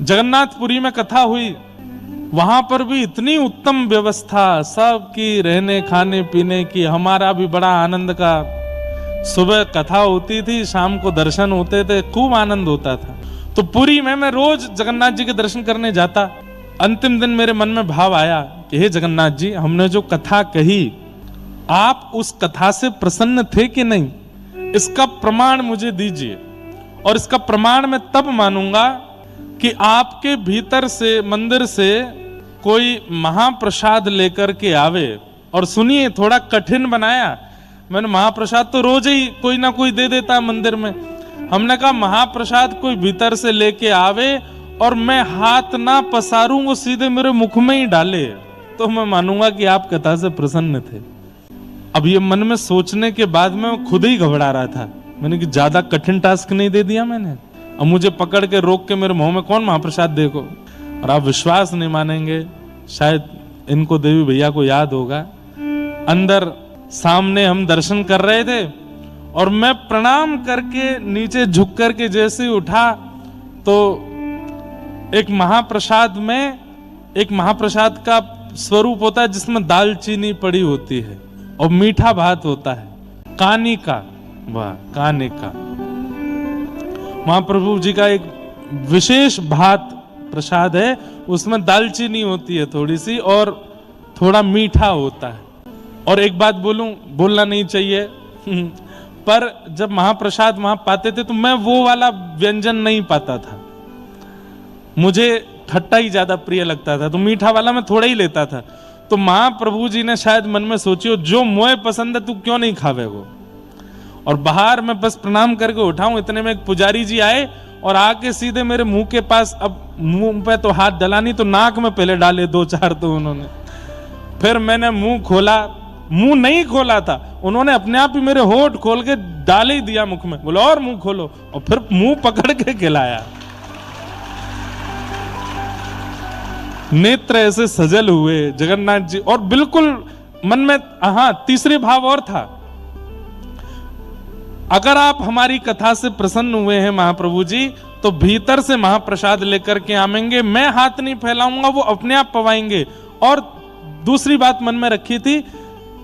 जगन्नाथपुरी में कथा हुई, वहां पर भी इतनी उत्तम व्यवस्था सबकी, रहने खाने पीने की। हमारा भी बड़ा आनंद का, सुबह कथा होती थी, शाम को दर्शन होते थे, खूब आनंद होता था। तो पुरी में मैं रोज जगन्नाथ जी के दर्शन करने जाता। अंतिम दिन मेरे मन में भाव आया कि हे जगन्नाथ जी, हमने जो कथा कही, आप उस कथा से प्रसन्न थे कि नहीं, इसका प्रमाण मुझे दीजिए। और इसका प्रमाण मैं तब मानूंगा कि आपके भीतर से, मंदिर से कोई महाप्रसाद लेकर के आवे। और सुनिए, थोड़ा कठिन बनाया मैंने। महाप्रसाद तो रोज ही कोई ना कोई दे देता है मंदिर में। हमने कहा महाप्रसाद कोई भीतर से लेके आवे और मैं हाथ ना पसारूं, वो सीधे मेरे मुख में ही डाले, तो मैं मानूंगा कि आप कथा से प्रसन्न थे। अब ये मन में सोचने के बाद मैं खुद ही घबरा रहा था। मैंने कि ज्यादा कठिन टास्क नहीं दे दिया मैंने? अब मुझे पकड़ के रोक के मेरे मुंह में कौन महाप्रसाद देखो। और आप विश्वास नहीं मानेंगे, शायद इनको देवी भैया को याद होगा, अंदर सामने हम दर्शन कर रहे थे और मैं प्रणाम करके नीचे झुक करके जैसे उठा तो एक महाप्रसाद में, एक महाप्रसाद का स्वरूप होता है जिसमें दालचीनी पड़ी होती है और मीठा भात होता है, कानी का। वाह, कानी का महाप्रभु जी का एक विशेष भात प्रसाद है, उसमें दालचीनी होती है थोड़ी सी और थोड़ा मीठा होता है। और एक बात बोलूं, बोलना नहीं चाहिए पर जब महाप्रसाद वहां पाते थे तो मैं वो वाला व्यंजन नहीं पाता था। मुझे खट्टा ही ज्यादा प्रिय लगता था, तो मीठा वाला मैं थोड़ा ही लेता था। तो महाप्रभु जी ने शायद मन में सोचियो, जो मोए पसंद है तू क्यों नहीं खावे वो। और बाहर मैं बस प्रणाम करके उठाऊं, इतने में एक पुजारी जी आए और आके सीधे मेरे मुंह के पास, अब मुंह पे तो हाथ डला नहीं तो नाक में पहले डाले 2-4 तो उन्होंने। फिर मैंने मुंह खोला, मुंह नहीं खोला था, उन्होंने अपने आप ही मेरे होठ खोल के डाल ही दिया मुख में। बोला और मुंह खोलो, और फिर मुंह पकड़ के खिलाया। नेत्र ऐसे सजल हुए जगन्नाथ जी। और बिल्कुल मन में तीसरे भाव और था, अगर आप हमारी कथा से प्रसन्न हुए हैं महाप्रभु जी, तो भीतर से महाप्रसाद लेकर के आवेंगे, मैं हाथ नहीं फैलाऊंगा, वो अपने आप पवाएंगे। और दूसरी बात मन में रखी थी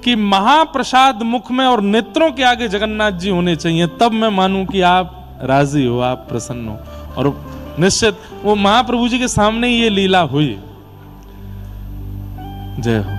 कि महाप्रसाद मुख में और नेत्रों के आगे जगन्नाथ जी होने चाहिए, तब मैं मानूं कि आप राजी हो, आप प्रसन्न हो। और निश्चित वो महाप्रभु जी के सामने ये लीला हुई। जय हो।